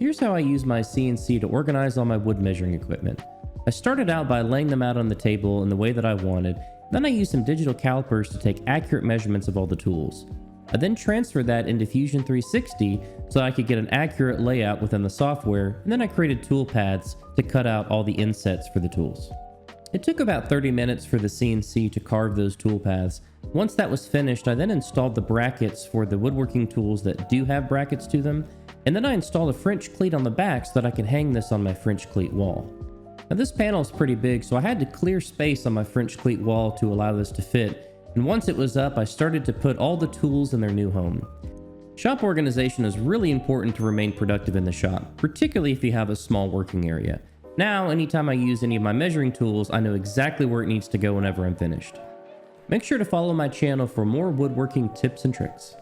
here's how I use my CNC to organize all my wood measuring equipment. I started out by laying them out on the table in the way that I wanted, then I used some digital calipers to take accurate measurements of all the tools. I then transferred that into Fusion 360 so I could get an accurate layout within the software, and then I created tool paths to cut out all the insets for the tools. It took about 30 minutes for the CNC to carve those tool paths. Once that was finished, I then installed the brackets for the woodworking tools that do have brackets to them, and then I installed a French cleat on the back so that I could hang this on my French cleat wall. Now this panel is pretty big, so I had to clear space on my French cleat wall to allow this to fit, and once it was up, I started to put all the tools in their new home. Shop organization is really important to remain productive in the shop, particularly if you have a small working area. Now, anytime I use any of my measuring tools, I know exactly where it needs to go whenever I'm finished. Make sure to follow my channel for more woodworking tips and tricks.